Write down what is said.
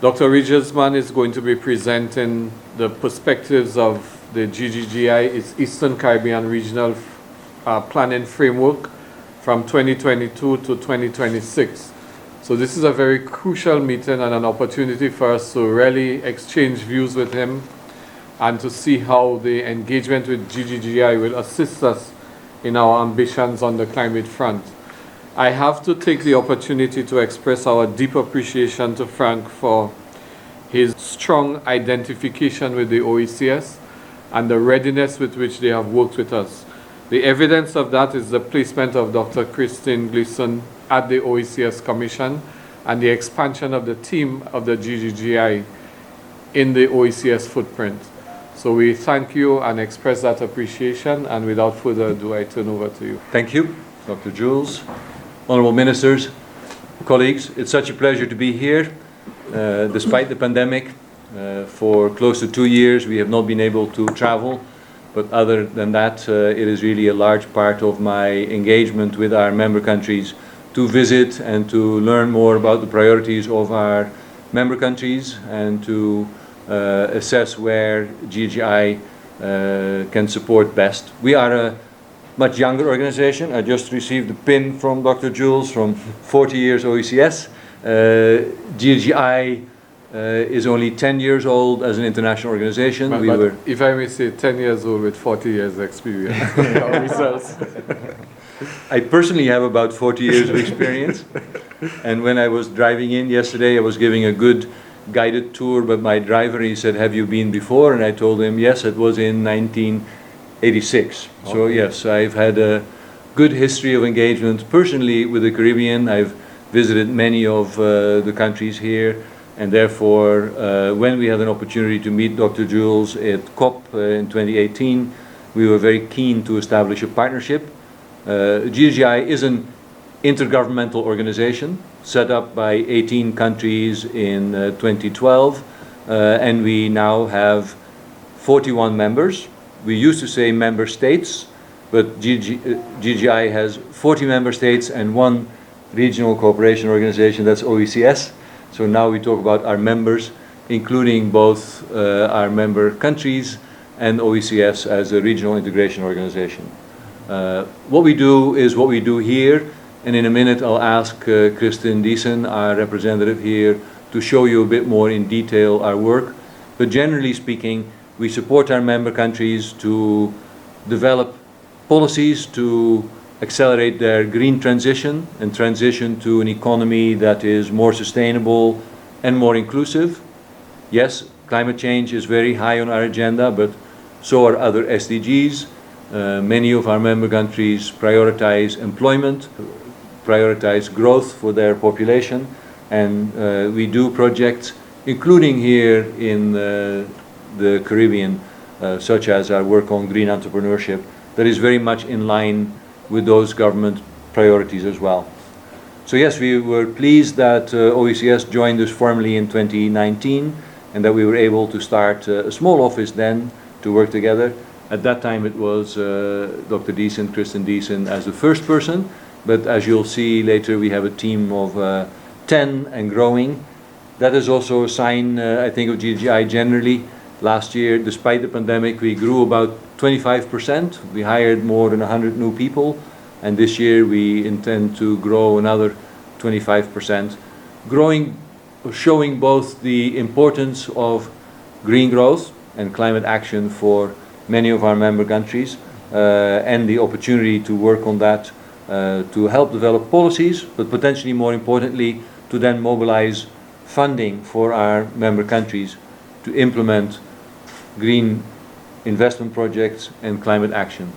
Dr. Rigersman is going to be presenting the perspectives of the GGGI, its Eastern Caribbean Regional Planning Framework from 2022 to 2026. So this is a very crucial meeting and an opportunity for us to really exchange views with him and to see how the engagement with GGGI will assist us in our ambitions on the climate front. I have to take the opportunity to express our deep appreciation to Frank for his strong identification with the OECS and the readiness with which they have worked with us. The evidence of that is the placement of Dr. Christine Gleason at the OECS Commission and the expansion of the team of the GGGI in the OECS footprint. So we thank you and express that appreciation, and without further ado, I turn over to you. Thank you, Dr. Jules. Honorable Ministers, colleagues, it's such a pleasure to be here. Despite the pandemic, for close to 2 years we have not been able to travel, but other than that, it is really a large part of my engagement with our member countries to visit and to learn more about the priorities of our member countries and to assess where GGI can support best. We are a much younger organization. I just received a pin from Dr. Jules from 40 years OECS. GGI is only 10 years old as an international organization. But if I may say, 10 years old with 40 years experience in our results. I personally have about 40 years of experience. And when I was driving in yesterday, I was giving a good guided tour, but my driver, he said, "Have you been before?" And I told him, yes, it was in 1986. Okay. So yes, I've had a good history of engagement personally with the Caribbean. I've visited many of the countries here, and therefore when we had an opportunity to meet Dr. Jules at COP in 2018, we were very keen to establish a partnership. GGI is an intergovernmental organization set up by 18 countries in 2012, and we now have 41 members. We used to say member states, but GGI has 40 member states and one regional cooperation organization, that's OECS. So now we talk about our members, including both our member countries and OECS as a regional integration organization. What we do is what we do here, and in a minute I'll ask Christine Gleason, our representative here, to show you a bit more in detail our work. But generally speaking, we support our member countries to develop policies to accelerate their green transition and transition to an economy that is more sustainable and more inclusive. Yes, climate change is very high on our agenda, but so are other SDGs. Many of our member countries prioritize employment, prioritize growth for their population, and we do projects, including here in the Caribbean, such as our work on green entrepreneurship, that is very much in line with those government priorities as well. So yes, we were pleased that OECS joined us formally in 2019, and that we were able to start a small office then to work together. At that time it was Dr. Gleason, Christine Gleason as the first person, but as you'll see later we have a team of 10 and growing. That is also a sign, I think, of GGI generally. Last year, despite the pandemic, we grew about 25%. We hired more than 100 new people, and this year we intend to grow another 25%. Growing, showing both the importance of green growth and climate action for many of our member countries, and the opportunity to work on that to help develop policies, but potentially more importantly, to then mobilize funding for our member countries to implement green investment projects and climate action.